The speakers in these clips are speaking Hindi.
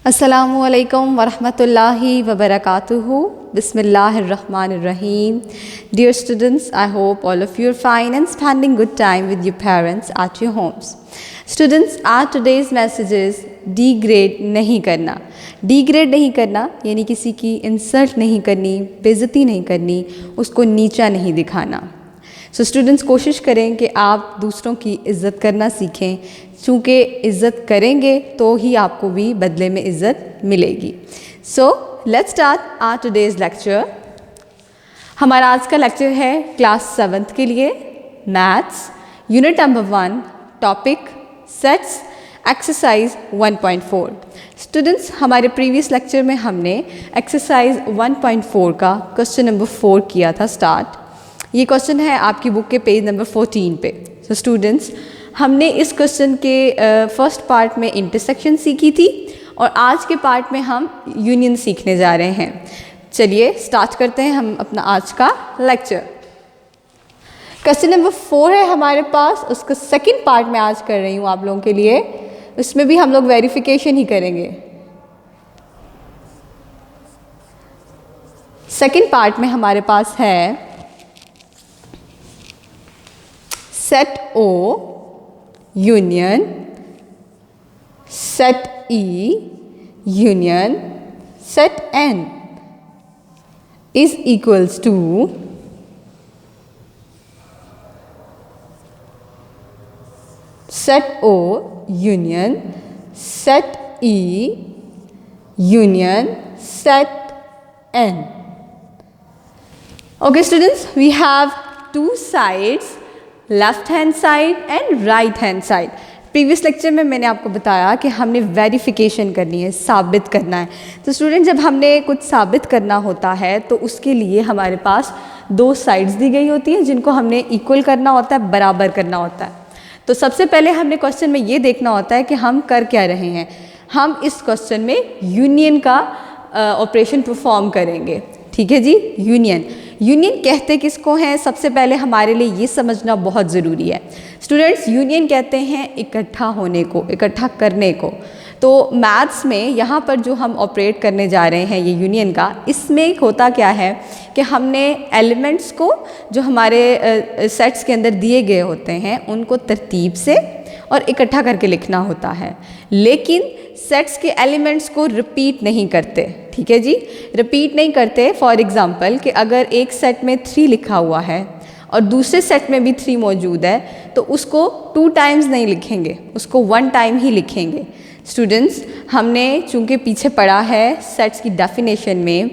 Assalamualaikum warahmatullahi wabarakatuhu. Bismillahirrahmanirrahim. Dear students, I hope all of you are fine and spending good time with your parents at your homes. Students, our today's message is degrade नहीं करना. Degrade नहीं करना यानी किसी की इंसल्ट नहीं करनी, बेइज्जती नहीं करनी, उसको नीचा नहीं दिखाना. सो स्टूडेंट्स कोशिश करें कि आप दूसरों की इज़्ज़त करना सीखें, चूँकि इज़्ज़त करेंगे तो ही आपको भी बदले में इज़्ज़त मिलेगी. So let's start our today's lecture. हमारा आज का लेक्चर है क्लास 7th के लिए, maths, unit number 1, topic sets, exercise 1.4. Students, हमारे प्रीवियस लेक्चर में हमने एक्सरसाइज 1.4 का क्वेश्चन नंबर 4 किया था स्टार्ट. ये क्वेश्चन है आपकी बुक के पेज नंबर 14 पे. सो स्टूडेंट्स, हमने इस क्वेश्चन के फर्स्ट पार्ट में इंटरसेक्शन सीखी थी और आज के पार्ट में हम यूनियन सीखने जा रहे हैं. चलिए स्टार्ट करते हैं हम अपना आज का लेक्चर. क्वेश्चन नंबर 4 है हमारे पास, उसका सेकंड पार्ट मैं आज कर रही हूँ आप लोगों के लिए. उसमें भी हम लोग वेरिफिकेशन ही करेंगे. सेकंड पार्ट में हमारे पास है set O union set E union set N is equals to set O union set E union set N. Okay students, we have two sides, left hand side and right hand side. Previous lecture में मैंने आपको बताया कि हमने वेरिफिकेशन करनी है, साबित करना है. तो स्टूडेंट, जब हमने कुछ साबित करना होता है तो उसके लिए हमारे पास दो साइड्स दी गई होती हैं जिनको हमने इक्वल करना होता है, बराबर करना होता है. तो सबसे पहले हमने क्वेश्चन में ये देखना होता है कि हम कर क्या रहे हैं. हम इस क्वेश्चन में यूनियन का ऑपरेशन परफॉर्म करेंगे. ठीक है जी. यूनियन कहते किसको हैं, सबसे पहले हमारे लिए ये समझना बहुत ज़रूरी है. स्टूडेंट्स, यूनियन कहते हैं इकट्ठा होने को, इकट्ठा करने को. तो मैथ्स में यहाँ पर जो हम ऑपरेट करने जा रहे हैं ये यूनियन का, इसमें होता क्या है कि हमने एलिमेंट्स को जो हमारे सेट्स के अंदर दिए गए होते हैं उनको तरतीब से और इकट्ठा करके लिखना होता है, लेकिन सेट्स के एलिमेंट्स को रिपीट नहीं करते. ठीक है जी, रिपीट नहीं करते. फॉर एग्ज़ाम्पल कि अगर एक सेट में 3 लिखा हुआ है और दूसरे सेट में भी 3 मौजूद है तो उसको 2 टाइम्स नहीं लिखेंगे, उसको 1 टाइम ही लिखेंगे. स्टूडेंट्स, हमने चूँकि पीछे पढ़ा है सेट्स की डेफिनेशन में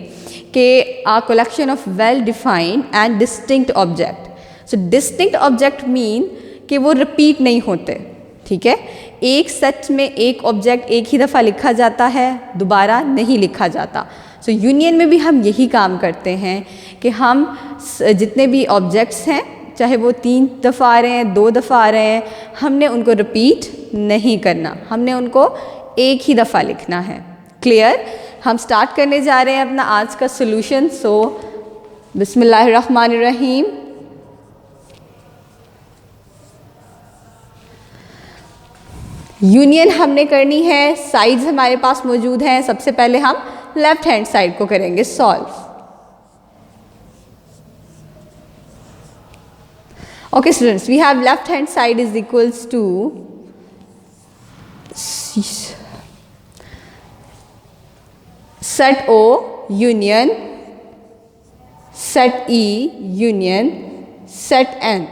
कि a collection of well defined and distinct object. So distinct object mean कि वो रिपीट नहीं होते. ठीक है, एक सेट में एक ऑब्जेक्ट एक ही दफ़ा लिखा जाता है, दोबारा नहीं लिखा जाता. सो यूनियन में भी हम यही काम करते हैं कि हम जितने भी ऑब्जेक्ट्स हैं, चाहे वो 3 दफ़ा आ रहे हैं, 2 दफ़ा आ रहे हैं, हमने उनको रिपीट नहीं करना, हमने उनको एक ही दफ़ा लिखना है. क्लियर? हम स्टार्ट करने जा रहे हैं अपना आज का सोल्यूशन. सो बिस्मिल्लाहिर्रहमानिर्रहीम. यूनियन हमने करनी है, साइड्स हमारे पास मौजूद हैं. सबसे पहले हम लेफ्ट हैंड साइड को करेंगे solve. Okay students, we have left hand side is equals to set O union set E union set N.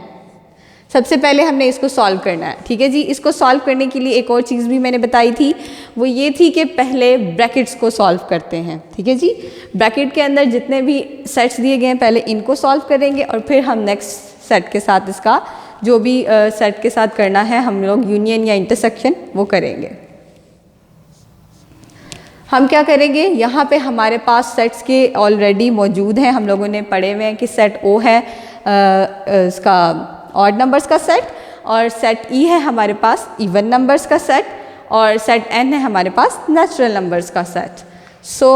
सबसे पहले हमने इसको सॉल्व करना है. ठीक है जी. इसको सॉल्व करने के लिए एक और चीज़ भी मैंने बताई थी, वो ये थी कि पहले ब्रैकेट्स को सॉल्व करते हैं. ठीक है जी. ब्रैकेट के अंदर जितने भी सेट्स दिए गए हैं पहले इनको सॉल्व करेंगे और फिर हम नेक्स्ट सेट के साथ इसका जो भी सेट के साथ करना है हम लोग यूनियन या इंटरसेक्शन वो करेंगे. हम क्या करेंगे, यहाँ पे हमारे पास सेट्स के ऑलरेडी मौजूद हैं. हम लोगों ने पढ़े हुए हैं कि सेट O है इसका ऑड नंबर्स का सेट और सेट E है हमारे पास इवन नंबर्स का सेट और सेट N है हमारे पास नेचुरल नंबर्स का सेट. सो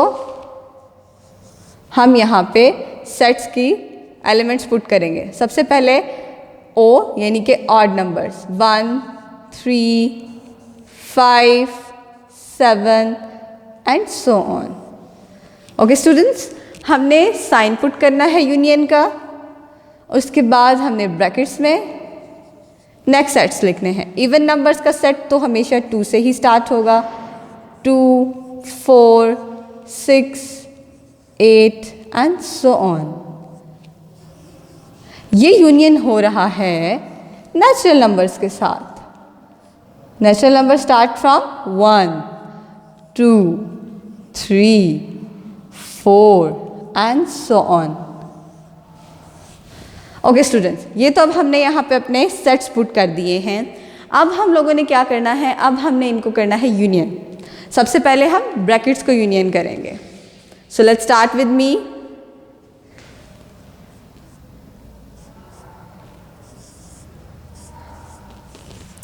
हम यहाँ पे सेट्स की एलिमेंट्स पुट करेंगे. सबसे पहले O यानी कि odd numbers 1, 3, 5, 7, and so on. Okay students, हमने साइन पुट करना है यूनियन का, उसके बाद हमने ब्रैकेट्स में नेक्स्ट सेट्स लिखने हैं। इवन नंबर्स का सेट तो हमेशा 2 से ही स्टार्ट होगा, 2, 4, 6, 8 एंड सो ऑन। ये यूनियन हो रहा है नेचुरल नंबर्स के साथ। Natural number start from 1, 2, 3, 4 and so on. Okay students, ये तो अब हमने यहाँ पे अपने सेट्स पुट कर दिए हैं। अब हम लोगों ने क्या करना है, अब हमने इनको करना है यूनियन। सबसे पहले हम ब्रैकेट्स को यूनियन करेंगे। सो let's start with me.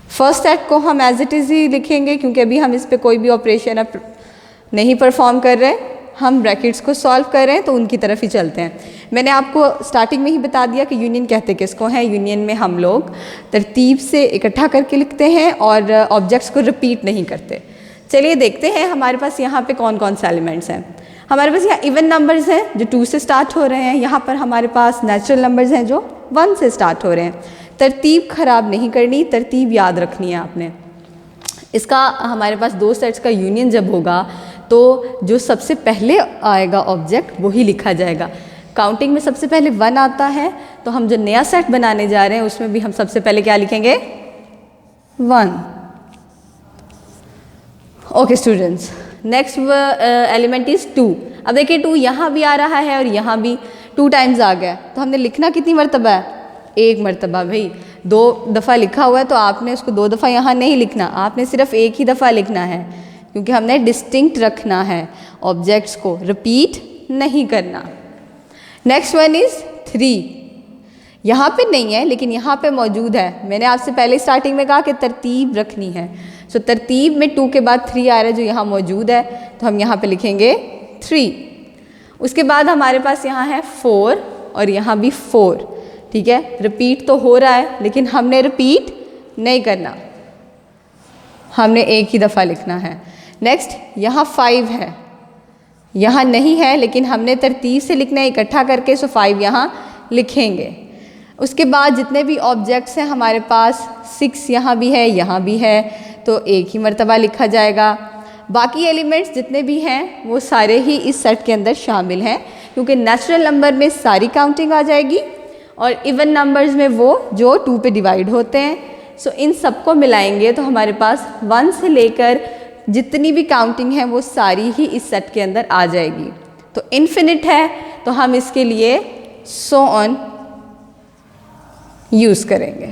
First set को हम एज इट इज़ ही लिखेंगे क्योंकि अभी हम इस पे कोई भी ऑपरेशन नहीं परफॉर्म कर रहे, हम ब्रैकेट्स को सॉल्व कर रहे हैं, तो उनकी तरफ ही चलते हैं। मैंने आपको स्टार्टिंग में ही बता दिया कि यूनियन कहते किसको हैं। यूनियन में हम लोग तरतीब से इकट्ठा करके लिखते हैं और ऑब्जेक्ट्स को रिपीट नहीं करते। चलिए देखते हैं हमारे पास यहाँ पे कौन कौन से एलिमेंट्स हैं। हमारे पास यहाँ इवन नंबर्स हैं जो 2 से स्टार्ट हो रहे हैं। यहाँ पर हमारे पास नेचुरल नंबर्स हैं जो 1 से स्टार्ट हो रहे हैं। तरतीब ख़राब नहीं करनी, तरतीब याद रखनी है आपने। इसका हमारे पास 2 सेट्स का यूनियन जब होगा तो जो सबसे पहले आएगा ऑब्जेक्ट वही लिखा जाएगा। काउंटिंग में सबसे पहले 1 आता है, तो हम जो नया सेट बनाने जा रहे हैं उसमें भी हम सबसे पहले क्या लिखेंगे, 1। Okay students, next element is 2। अब देखिए 2 यहाँ भी आ रहा है और यहाँ भी 2 टाइम्स आ गया, तो हमने लिखना कितनी मरतबा है, 1 मरतबा। भाई 2 दफ़ा लिखा हुआ है तो आपने उसको 2 दफ़ा यहाँ नहीं लिखना, आपने सिर्फ 1 ही दफ़ा लिखना है, क्योंकि हमने डिस्टिंक्ट रखना है, ऑब्जेक्ट्स को रिपीट नहीं करना। Next one is 3। यहाँ पे नहीं है लेकिन यहाँ पे मौजूद है। मैंने आपसे पहले स्टार्टिंग में कहा कि तरतीब रखनी है। सो तरतीब में 2 के बाद 3 आ रहा है जो यहाँ मौजूद है, तो हम यहाँ पे लिखेंगे 3। उसके बाद हमारे पास यहाँ है 4 और यहाँ भी 4। ठीक है, रिपीट तो हो रहा है लेकिन हमने रिपीट नहीं करना, हमने 1 ही दफ़ा लिखना है। नेक्स्ट यहाँ 5 है, यहाँ नहीं है लेकिन हमने तरतीब से लिखना है इकट्ठा करके, सो 5 यहाँ लिखेंगे। उसके बाद जितने भी ऑब्जेक्ट्स हैं हमारे पास 6 यहाँ भी है, यहाँ भी है, तो 1 ही मरतबा लिखा जाएगा। बाकी एलिमेंट्स जितने भी हैं वो सारे ही इस सेट के अंदर शामिल हैं, क्योंकि नेचुरल नंबर में सारी काउंटिंग आ जाएगी और इवन नंबर्स में वो जो 2 पे डिवाइड होते हैं। सो इन सबको मिलाएंगे तो हमारे पास 1 से लेकर जितनी भी काउंटिंग है वो सारी ही इस सेट के अंदर आ जाएगी। तो इन्फिनिट है तो हम इसके लिए सो ऑन यूज़ करेंगे।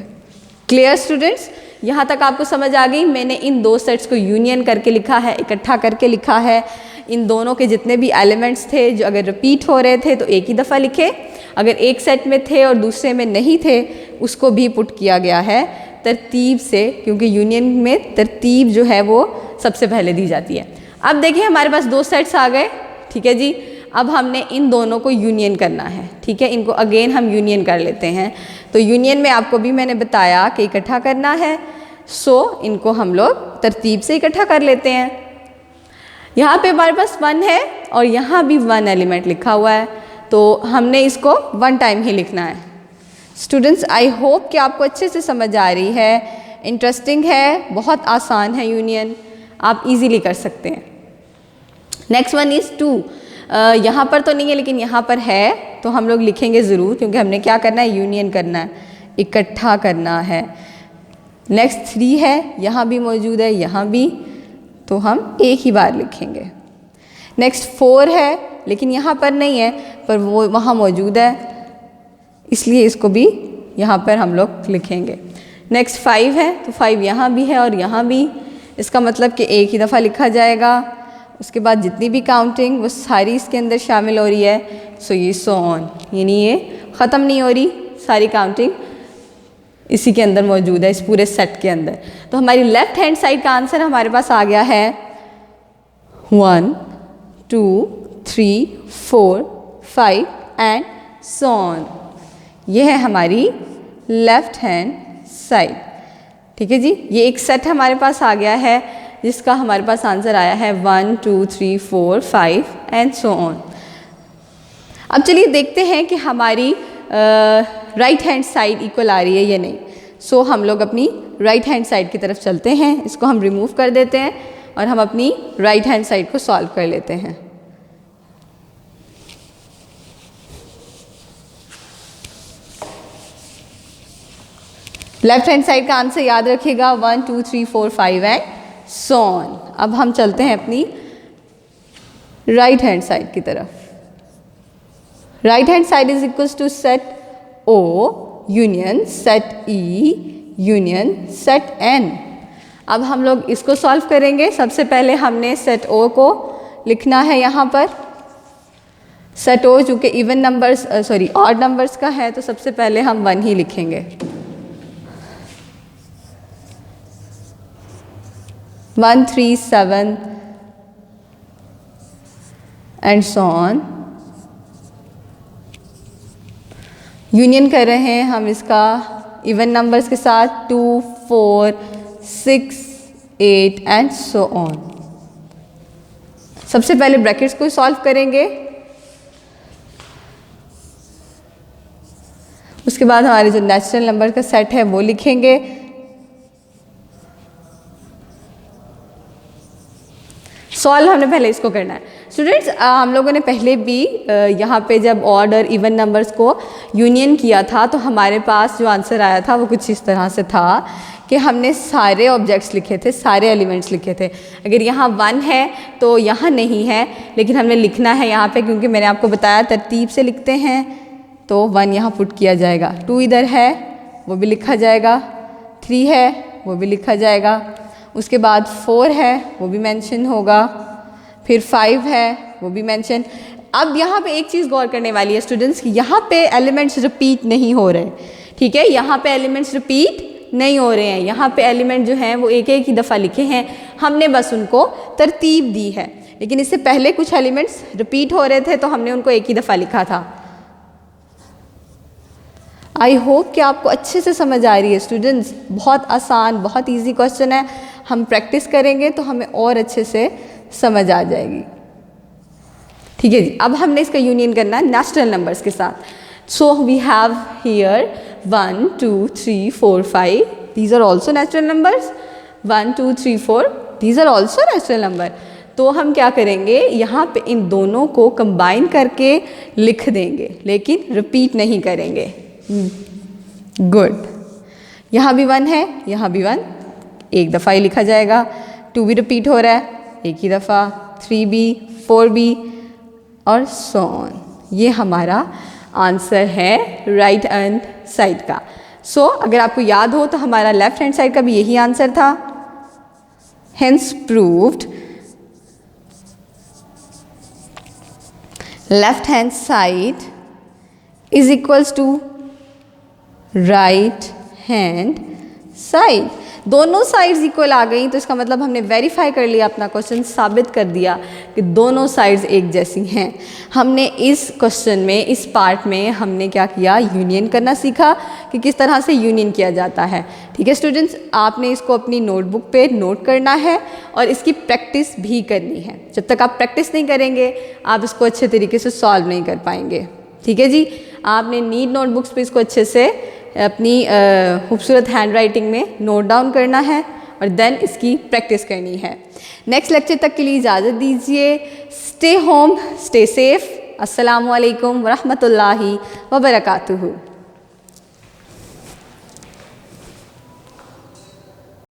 क्लियर स्टूडेंट्स, यहाँ तक आपको समझ आ गई। मैंने इन 2 सेट्स को यूनियन करके लिखा है, इकट्ठा करके लिखा है। इन दोनों के जितने भी एलिमेंट्स थे जो अगर रिपीट हो रहे थे तो 1 ही दफ़ा लिखे, अगर एक सेट में थे और दूसरे में नहीं थे उसको भी पुट किया गया है तरतीब से, क्योंकि यूनियन में तरतीब जो है वो सबसे पहले दी जाती है। अब देखिए हमारे पास 2 सेट्स आ गए। ठीक है जी, अब हमने इन दोनों को यूनियन करना है। ठीक है, इनको अगेन हम यूनियन कर लेते हैं। तो यूनियन में आपको भी मैंने बताया कि इकट्ठा करना है, सो इनको हम लोग तरतीब से इकट्ठा कर लेते हैं। यहाँ पे हमारे पास 1 है और यहाँ भी 1 एलिमेंट लिखा हुआ है, तो हमने इसको 1 टाइम ही लिखना है। स्टूडेंट्स, आई होप कि आपको अच्छे से समझ आ रही है, इंटरेस्टिंग है, बहुत आसान है यूनियन, आप इजीली कर सकते हैं। Next one is 2। यहाँ पर तो नहीं है लेकिन यहाँ पर है, तो हम लोग लिखेंगे ज़रूर, क्योंकि हमने क्या करना है, यूनियन करना है, इकट्ठा करना है। नेक्स्ट 3 है, यहाँ भी मौजूद है, यहाँ भी, तो हम 1 ही बार लिखेंगे। नेक्स्ट 4 है लेकिन यहाँ पर नहीं है, पर वो वहाँ मौजूद है, इसलिए इसको भी यहाँ पर हम लोग लिखेंगे। नेक्स्ट 5 है, तो 5 यहाँ भी है और यहाँ भी, इसका मतलब कि 1 ही दफ़ा लिखा जाएगा। उसके बाद जितनी भी काउंटिंग वो सारी इसके अंदर शामिल हो रही है। सो ये सो ऑन, यानी ये ख़त्म नहीं हो रही, सारी काउंटिंग इसी के अंदर मौजूद है, इस पूरे सेट के अंदर। तो हमारी लेफ़्ट हैंड साइड का आंसर हमारे पास आ गया है 1, 2, 3, 4, 5 एंड सो ऑन। ये है हमारी लेफ़्ट हैंड साइड। ठीक है जी, ये एक सेट हमारे पास आ गया है जिसका हमारे पास आंसर आया है 1 2 3 4 5 एंड सो ऑन। अब चलिए देखते हैं कि हमारी राइट हैंड साइड इक्वल आ रही है या नहीं। सो हम लोग अपनी राइट हैंड साइड की तरफ चलते हैं, इसको हम रिमूव कर देते हैं और हम अपनी राइट हैंड साइड को सॉल्व कर लेते हैं। लेफ्ट हैंड साइड का आंसर याद रखिएगा 1 2 3 4 5 एंड सो ऑन। अब हम चलते हैं अपनी राइट हैंड साइड की तरफ। Right hand side is equals to set O union set E union set N। अब हम लोग इसको सॉल्व करेंगे। सबसे पहले हमने सेट O को लिखना है यहाँ पर। सेट O जो कि इवन नंबर्स ऑड नंबर्स का है, तो सबसे पहले हम 1 ही लिखेंगे। 1 3 7 एंड सो ऑन। यूनियन कर रहे हैं हम इसका इवन नंबर्स के साथ 2 4 6 8 एंड सो ऑन। सबसे पहले ब्रैकेट्स को सॉल्व करेंगे, उसके बाद हमारे जो नेचुरल नंबर का सेट है वो लिखेंगे। सॉल्व हमने पहले इसको करना है। स्टूडेंट्स, हम लोगों ने पहले भी यहाँ पे जब ऑड और इवन नंबर्स को यूनियन किया था तो हमारे पास जो आंसर आया था वो कुछ इस तरह से था कि हमने सारे ऑब्जेक्ट्स लिखे थे, सारे एलिमेंट्स लिखे थे। अगर यहाँ 1 है तो यहाँ नहीं है, लेकिन हमने लिखना है यहाँ पे, क्योंकि मैंने आपको बताया तरतीब से लिखते हैं। तो 1 यहाँ पुट किया जाएगा, 2 इधर है वो भी लिखा जाएगा, 3 है वो भी लिखा जाएगा, उसके बाद 4 है वो भी मेंशन होगा, फिर 5 है वो भी मेंशन। अब यहाँ पे एक चीज़ गौर करने वाली है स्टूडेंट्स कि यहाँ पे एलिमेंट्स रिपीट नहीं हो रहे, ठीक है। यहाँ पे एलिमेंट्स रिपीट नहीं हो रहे हैं, यहाँ पे एलिमेंट जो हैं वो एक एक ही दफ़ा लिखे हैं, हमने बस उनको तरतीब दी है। लेकिन इससे पहले कुछ एलिमेंट्स रिपीट हो रहे थे तो हमने उनको एक ही दफ़ा लिखा था। आई होप कि आपको अच्छे से समझ आ रही है स्टूडेंट्स। बहुत आसान, बहुत इजी क्वेश्चन है। हम प्रैक्टिस करेंगे तो हमें और अच्छे से समझ आ जाएगी, ठीक है जी। अब हमने इसका यूनियन करना है नेचुरल नंबर्स के साथ। So we have here 1 2 3 4 5, these are also natural numbers. 1 2 3 4, these are also natural number. तो हम क्या करेंगे, यहाँ पे इन दोनों को कंबाइन करके लिख देंगे, लेकिन रिपीट नहीं करेंगे। गुड। यहाँ भी 1 है, यहाँ भी 1, एक दफ़ा ही लिखा जाएगा। 2 भी रिपीट हो रहा है, एक ही दफ़ा। 3 भी, 4 भी और सो ऑन। ये हमारा आंसर है राइट हैंड साइड का। सो अगर आपको याद हो तो हमारा लेफ्ट हैंड साइड का भी यही आंसर था। Hence proved left hand side is equals to right hand side. दोनों साइड्स इक्वल आ गई तो इसका मतलब हमने वेरीफाई कर लिया, अपना क्वेश्चन साबित कर दिया कि दोनों साइड्स एक जैसी हैं। हमने इस क्वेश्चन में, इस पार्ट में हमने क्या किया, यूनियन करना सीखा कि किस तरह से यूनियन किया जाता है, ठीक है स्टूडेंट्स। आपने इसको अपनी नोटबुक पे नोट करना है और इसकी प्रैक्टिस भी करनी है। जब तक आप प्रैक्टिस नहीं करेंगे आप इसको अच्छे तरीके से सॉल्व नहीं कर पाएंगे, ठीक है जी। आपने नीट नोटबुक्स पे इसको अच्छे से अपनी खूबसूरत हैंड राइटिंग में नोट डाउन करना है और देन इसकी प्रैक्टिस करनी है। नेक्स्ट लेक्चर तक के लिए इजाज़त दीजिए। Stay home, stay safe. अस्सलामु अलैकुम वरहमतुल्लाहि वबरकातुहू।